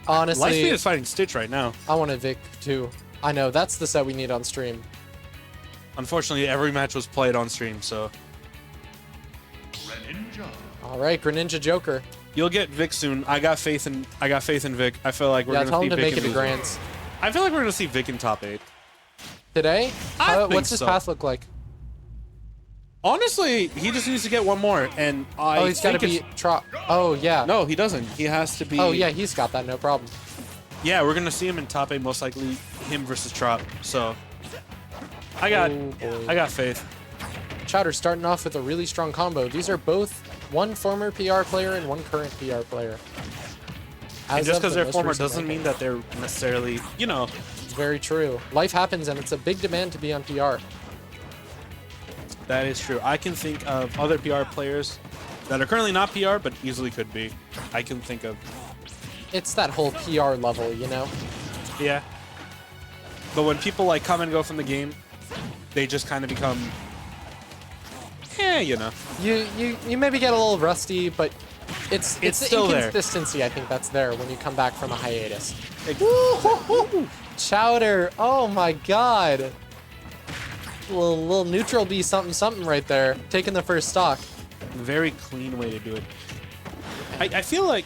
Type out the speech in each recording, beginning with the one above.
Honestly, Lightspeed is fighting Stitch right now. I want a Vic too. I know, that's the set we need on stream. Unfortunately, every match was played on stream, so... All right, Greninja Joker. You'll get Vic soon. I got faith in Vic. I feel like we're gonna tell see him to Vic make it in to Grants. I feel like we're gonna see Vic in top 8. Today? I think What's his so. path look like? Honestly, he just needs to get one more, and I He's got to think beat Trop. Oh, yeah. No, he doesn't. He has to be... Oh, yeah, he's got that, no problem. Yeah, we're gonna see him in top 8, most likely him versus Trop. So I got faith. Chowder starting off with a really strong combo. These are both one former PR player and one current PR player. And just because they're former recent doesn't mean that they're necessarily, you know. It's very true. Life happens, and it's a big demand to be on PR. That is true. I can think of other PR players that are currently not PR, but easily could be. I can think of. It's that whole PR level, you know? Yeah. But when people like come and go from the game, they just kind of become, you know. You maybe get a little rusty, but it's still there. inconsistency, I think, that's there when you come back from a hiatus. Exactly. Chowder, oh my god. Little neutral B something right there, taking the first stock. Very clean way to do it. I feel like,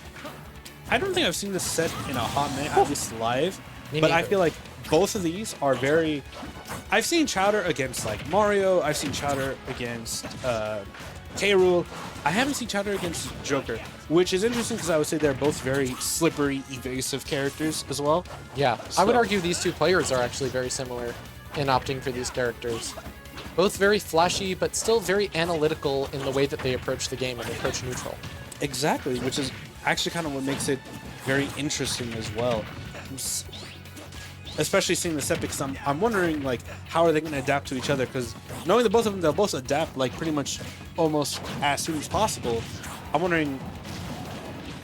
I don't think I've seen this set in a hot minute, at least live, but I feel like both of these are very... I've seen Chowder against like Mario, I've seen Chowder against K-Rool. I haven't seen Chowder against Joker, which is interesting because I would say they're both very slippery, evasive characters as well. Yeah, I would argue these two players are actually very similar in opting for these characters. Both very flashy, but still very analytical in the way that they approach the game and approach neutral. Exactly, which is actually kind of what makes it very interesting as well. Especially seeing the set, because I'm wondering like how are they going to adapt to each other, because knowing the both of them, they'll both adapt like pretty much almost as soon as possible. I'm wondering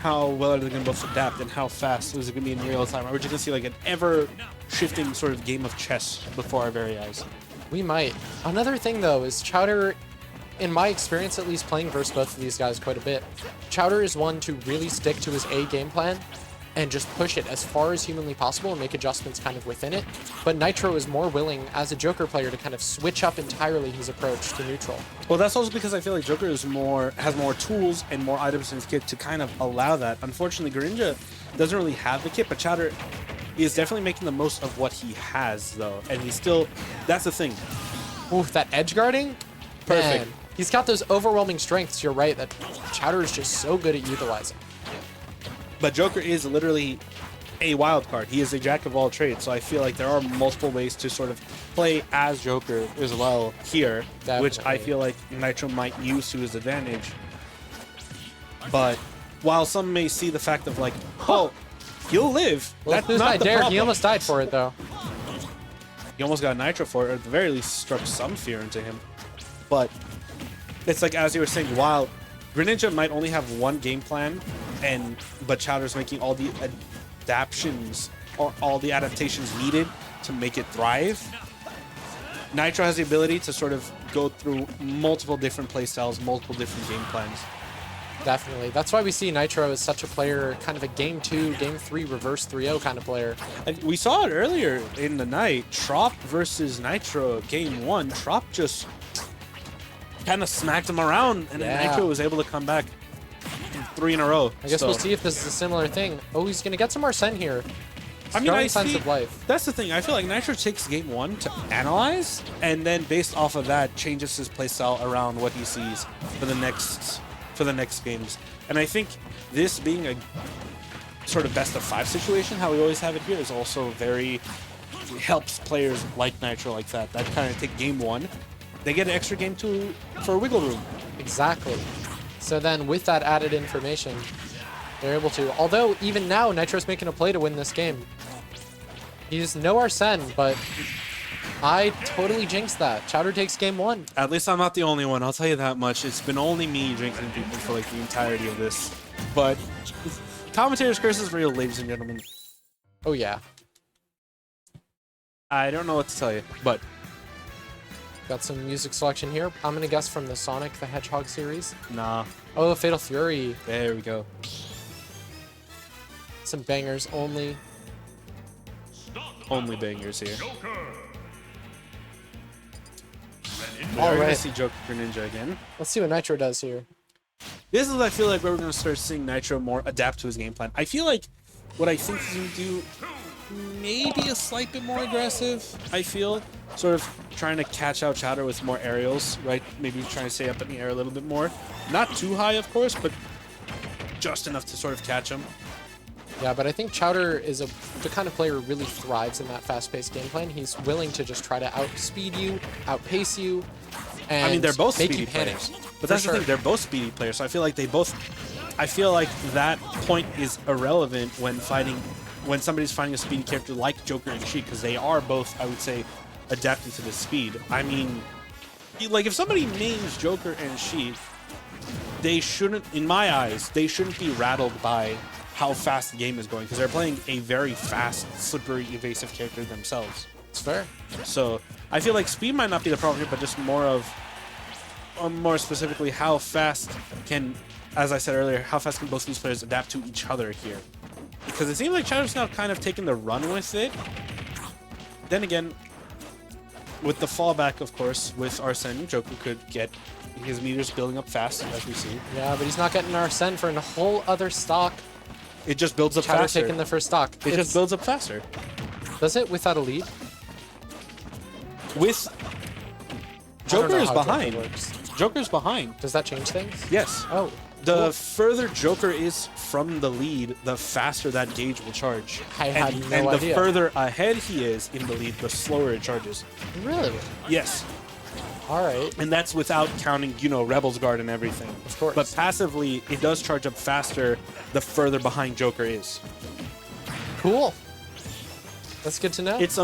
how well are they going to both adapt and how fast is it going to be in real time. Are we just going to see like an ever-shifting sort of game of chess before our very eyes? We might. Another thing though is Chowder, in my experience at least playing versus both of these guys quite a bit, Chowder is one to really stick to his A game plan and just push it as far as humanly possible and make adjustments kind of within it. But Nitro is more willing, as a Joker player, to kind of switch up entirely his approach to neutral. Well, that's also because I feel like Joker has more tools and more items in his kit to kind of allow that. Unfortunately, Greninja doesn't really have the kit, but Chowder is definitely making the most of what he has, though. And he's still... That's the thing. Ooh, that edge guarding? Perfect. Man, he's got those overwhelming strengths, you're right, that Chowder is just so good at utilizing. But Joker is literally a wild card. He is a jack of all trades, so I feel like there are multiple ways to sort of play as Joker as well here, which I feel like Nitro might use to his advantage. But while some may see the fact of like, oh, you'll live. Well, That's not the dare. problem. He almost died for it, though. He almost got Nitro for it, or at the very least struck some fear into him. But it's like, as you were saying, while Greninja might only have one game plan, but Chowder's making all the adaptations or all the adaptations needed to make it thrive. Nitro has the ability to sort of go through multiple different playstyles, multiple different game plans. Definitely. That's why we see Nitro as such a player, kind of a game 2, game 3, reverse 3-0 kind of player. And we saw it earlier in the night. Trop versus Nitro, game 1. Trop just kind of smacked him around, and then Nitro was able to come back 3 in a row. I guess we'll see if this is a similar thing. Oh, he's going to get some Arsene here. I mean, Sense of life. That's the thing. I feel like Nitro takes game 1 to analyze, and then based off of that, changes his playstyle around what he sees for the next games. And I think this being a sort of best of 5 situation, how we always have it here, is also very helps players like Nitro like that kind of take game 1. They get an extra game 2 for wiggle room. Exactly. So then with that added information, they're able to. Although even now, Nitro's making a play to win this game. He's no Arsene, but I totally jinxed that. Chowder takes game 1. At least I'm not the only one, I'll tell you that much. It's been only me jinxing people for like the entirety of this. But commentator's curse is real, ladies and gentlemen. Oh yeah. I don't know what to tell you, but got some music selection here. I'm gonna guess from the Sonic the Hedgehog series. nah. Oh, Fatal Fury. There we go. Some bangers only. Only bangers here. All We're right. gonna see Joker Greninja again. Let's see what Nitro does here. This is, I feel like, where we're gonna start seeing Nitro more adapt to his game plan. I feel like what I think he's gonna do, maybe a slight bit more aggressive. I feel sort of trying to catch out Chowder with more aerials, right? Maybe trying to stay up in the air a little bit more. Not too high, of course, but just enough to sort of catch him. Yeah, but I think Chowder is the kind of player who really thrives in that fast-paced game plan. He's willing to just try to outspeed you, outpace you, and I mean, they're both make speedy you panic. players. But that's the thing, they're both speedy players, so I feel like they both... I feel like that point is irrelevant when somebody's fighting a speedy character like Joker and Sheik, because they are both, I would say, adapted to the speed. I mean, like, if somebody names Joker and Sheik, they shouldn't, in my eyes, they shouldn't be rattled by how fast the game is going, because they're playing a very fast, slippery, evasive character themselves. It's fair. So I feel like speed might not be the problem here, but just more specifically, how fast can, as I said earlier, how fast can both these players adapt to each other here? Because it seems like Chowder's now kind of taking the run with it. Then again, with the fallback, of course, with Arsene, Joker could get his meters building up fast, as we see. Yeah, but he's not getting Arsene for a whole other stock. It just builds up Chowder faster. taking the first stock. It just builds up faster. Does it without a lead? With I don't Joker know is how Joker behind. works. Joker's behind. Does that change things? Yes. Oh. The cool. further Joker is from the lead, the faster that gauge will charge. I had no and idea. the further ahead he is in the lead, the slower it charges. Really? Yes. All right. And that's without counting, Rebel's Guard and everything. Of course. But passively, it does charge up faster the further behind Joker is. Cool. That's good to know. It's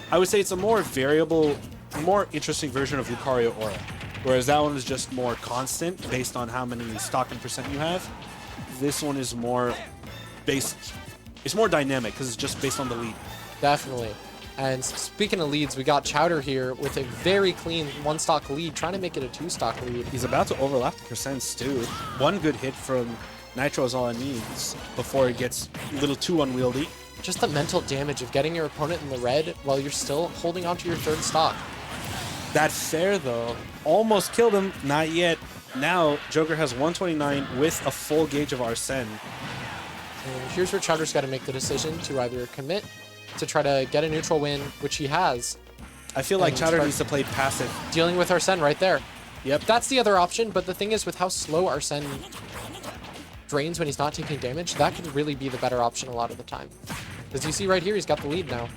I would say it's a more variable, more interesting version of Lucario Aura. Whereas that one is just more constant based on how many stock and percent you have. This one is more it's more dynamic because it's just based on the lead. Definitely. And speaking of leads, we got Chowder here with a very clean one-stock lead, trying to make it a two-stock lead. He's about to overlap the percents too. One good hit from Nitro is all it needs before it gets a little too unwieldy. Just the mental damage of getting your opponent in the red while you're still holding onto your third stock. That fair though, almost killed him, not yet. Now Joker has 129 with a full gauge of Arsene. And here's where Chowder's got to make the decision to either commit to try to get a neutral win, which he has. I feel like And Chowder start needs to play passive. dealing with Arsene right there. Yep. That's the other option, but the thing is, with how slow Arsene drains when he's not taking damage, that could really be the better option a lot of the time. As you see right here, he's got the lead now.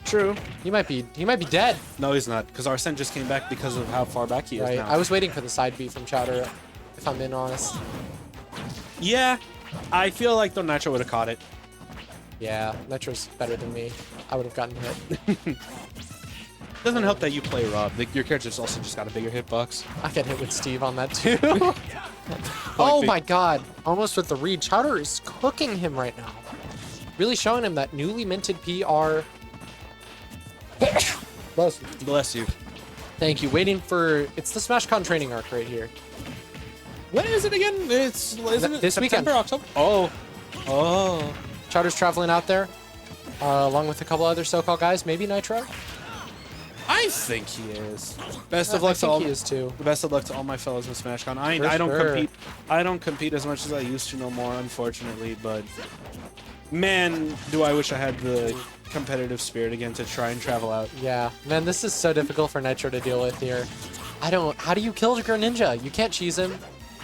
True. He might be dead. No, he's not, because Arsene just came back because of how far back he is Right. now. I was waiting for the side B from Chowder, if I'm being honest. Yeah, I feel like the Nitro would have caught it. Yeah, Nitro's better than me. I would have gotten hit. Doesn't help that you play Rob. Like, your character's also just got a bigger hitbox. I get hit with Steve on that too. Oh my god. Almost with the read. Chowder is cooking him right now. Really showing him that newly minted PR. Bless you. Thank you. Waiting for... It's the SmashCon training arc right here. When is it again? Isn't it This September, weekend. October? Oh. Chowder's traveling out there. Along with a couple other SoCal guys. Maybe Nitro? I think he is. Best of I luck to think all. he is too. Best of luck to all my fellows in SmashCon. I For don't sure. compete. I don't compete as much as I used to no more, unfortunately. But man, do I wish I had the competitive spirit again to try and travel out. Yeah. Man, this is so difficult for Nitro to deal with here. How do you kill Greninja? You can't cheese him.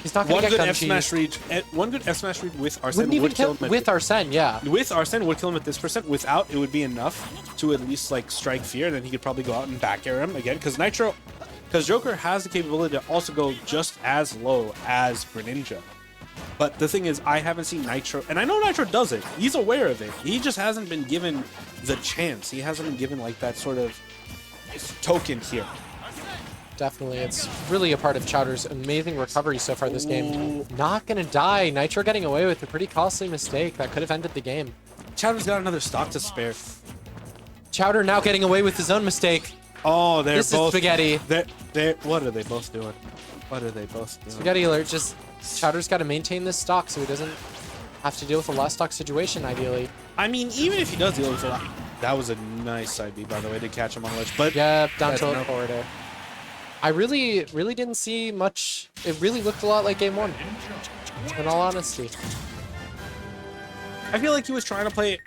He's not going One to get good gun F smash cheesed. read. One good F smash read with Arsene Wouldn't even would kill kill him. with Arsene, yeah. With Arsene would kill him at this percent. Without, it would be enough to at least like strike fear. Then he could probably go out and back air him again. Because Joker has the capability to also go just as low as Greninja. But the thing is, I haven't seen Nitro, and I know Nitro does it. He's aware of it. He just hasn't been given the chance. He hasn't been given like that sort of token here. Definitely. It's really a part of Chowder's amazing recovery so far this game. Not going to die. Nitro getting away with a pretty costly mistake that could have ended the game. Chowder's got another stock to spare. Chowder now getting away with his own mistake. Oh, they're This is both... Spaghetti. What are they both doing? What are they both doing? Spaghetti alert. Just Chowder's got to maintain this stock so he doesn't have to deal with a last stock situation, ideally. I mean, even if he does deal with it, that was a nice side B, by the way, to catch him on the ledge. But Yeah, down that's tilt no- forward air. I really didn't see much. It really looked a lot like game 1, in all honesty. I feel like he was trying to play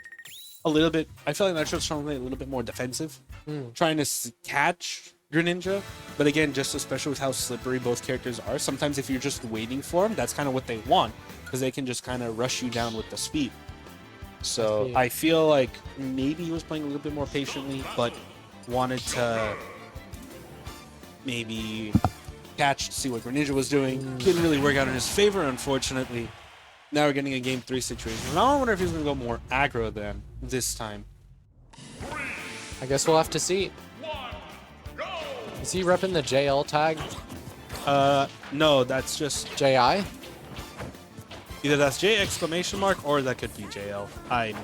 a little bit. I feel like Nitro was trying to play a little bit more defensive, trying to catch Greninja. But again, just especially with how slippery both characters are, sometimes if you're just waiting for them, that's kind of what they want, because they can just kind of rush you down with the speed. So I feel like maybe he was playing a little bit more patiently, but wanted to maybe catch to see what Greninja was doing. Didn't really work out in his favor, unfortunately. Now we're getting a game 3 situation. And I wonder if he's going to go more aggro than this time. I guess we'll have to see. Is he repping the JL tag? No, that's just JI? either that's J exclamation mark or that could be JL. I'm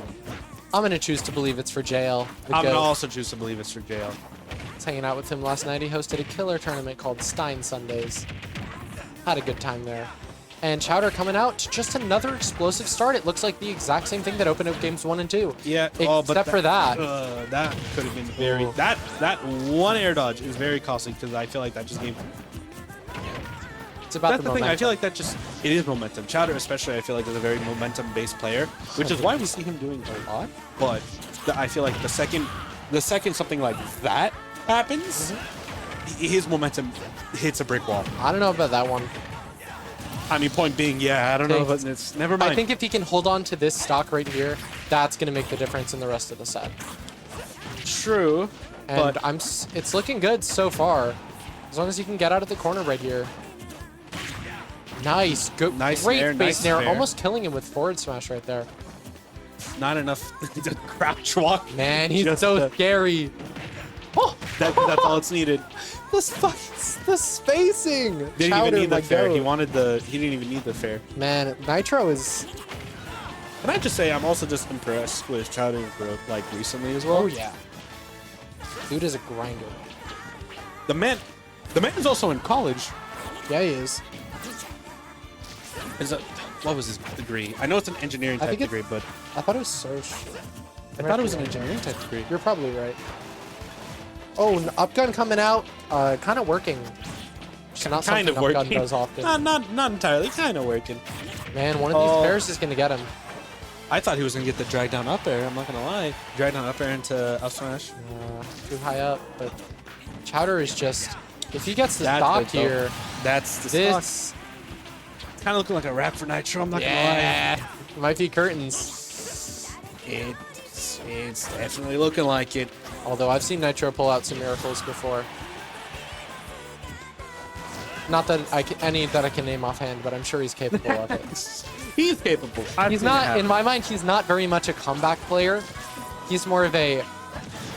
going to choose to believe it's for JL. I'm going to also choose to believe it's for JL. I was hanging out with him last night. He hosted a killer tournament called Stein Sundays. Had a good time there. And Chowder coming out to just another explosive start. It looks like the exact same thing that opened up games 1 and 2. Yeah, except for that. That could have been very... That one air dodge is very costly, because I feel like that just gave... It's about That's the the thing. momentum. I feel like that just... It is momentum. Chowder especially, I feel like, is a very momentum-based player, which is why we see him doing a lot. But I feel like the second something like that happens, his momentum hits a brick wall. I don't know about that one. I mean, point being, yeah, I don't know, but it's never mind. I think if he can hold on to this stock right here, that's going to make the difference in the rest of the set. True, And but it's looking good so far. As long as he can get out of the corner right here. Nice. Good. Nice Great nair, base nice nair. fair. Almost killing him with forward smash right there. not enough to crouch walk. Man, he's Just so the- scary. Oh, That's all it's needed. the spacing. Didn't even Chowder, need the my fair. goat. He didn't even need the fair. Man, Nitro is. Can I just say I'm also just impressed with Chowder's growth, like recently as well. Oh yeah. Dude is a grinder. The man is also in college. Yeah, he is. What was his degree? I know it's an engineering I type think degree, but I thought it was social. I thought it was an engineering type degree. You're probably right. Oh, an upgun coming out. Kind of working. Which is not Kind something of upgun working. does often. Not entirely. Kind of working. Man, one of these Oh. pairs is going to get him. I thought he was gonna get the drag down up air. I'm not gonna lie. Drag down up air into up smash. Too high up, but Chowder is just... If he gets the That's stock good, though. here, That's the stock. this... Kind of looking like a wrap for Nitro. I'm not Yeah, gonna might be curtains. lie. It's definitely looking like it. Although I've seen Nitro pull out some miracles before. Not that any that I can name offhand, but I'm sure he's capable of it. He's capable. He's not, in my mind, he's not very much a comeback player. He's more of a,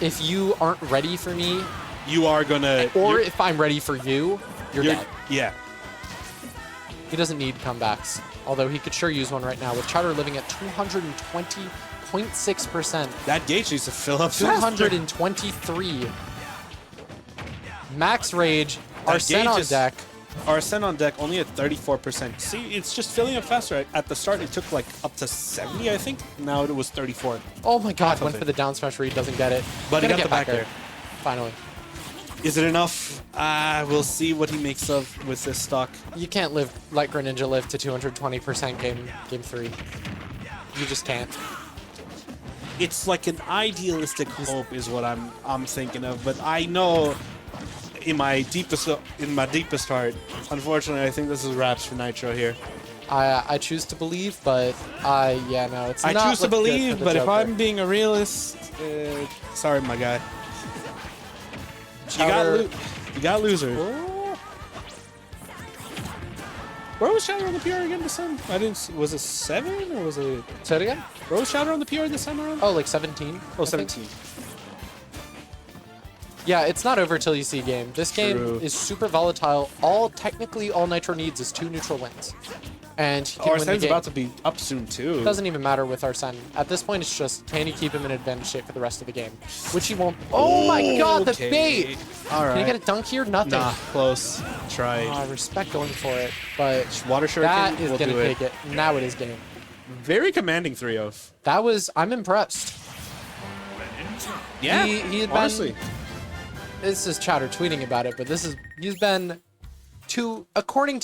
if you aren't ready for me, You are gonna. or if I'm ready for you, you're dead. Yeah. He doesn't need comebacks, although he could sure use one right now. With Chowder living at 220.6%. That gauge needs to fill up. faster. 223. Max Rage, Arsene gauge on is- deck. Arsene on deck only at 34%. See, it's just filling up faster. At the start, it took like up to 70, I think. Now it was 34. Oh my god, Half of went it. for the down smash where he doesn't get it. But he Gonna got the back air. Finally. Is it enough? We'll see what he makes of with this stock. You can't let Greninja live to 220% game 3. You just can't. It's like an idealistic hope is what I'm thinking of, but I know in my deepest heart, unfortunately, I think this is wraps for Nitro here. I choose to believe, but yeah, no, it's I not choose to looked good for believe, the but if Joker. I'm being a realist, sorry, my guy. Chowder- You got losers. Oh, Where was Chowder on the PR again this time? I didn't see. Was it 7 or was it? say it again? Where was Chowder on the PR this time around? Oh, like 17? Oh, I think. 17. Yeah, it's not over till you see game. This game True. is super volatile. Technically, all Nitro needs is 2 neutral wins. And he can win the Arsene's game. about to be up soon, too. It doesn't even matter with Arsene. At this point, it's just, can he keep him in advantage state for the rest of the game? Which he won't. Oh my god, the Okay. bait! All Can he right. get a dunk here? Nothing. Nah, close. Try. I respect going for it, but Water that Shuriken is will going do to it. take it. Now it is game. Very commanding 3-0. That was, I'm impressed. Yeah, He had honestly. been, this is Chowder tweeting about it, but he's been, according to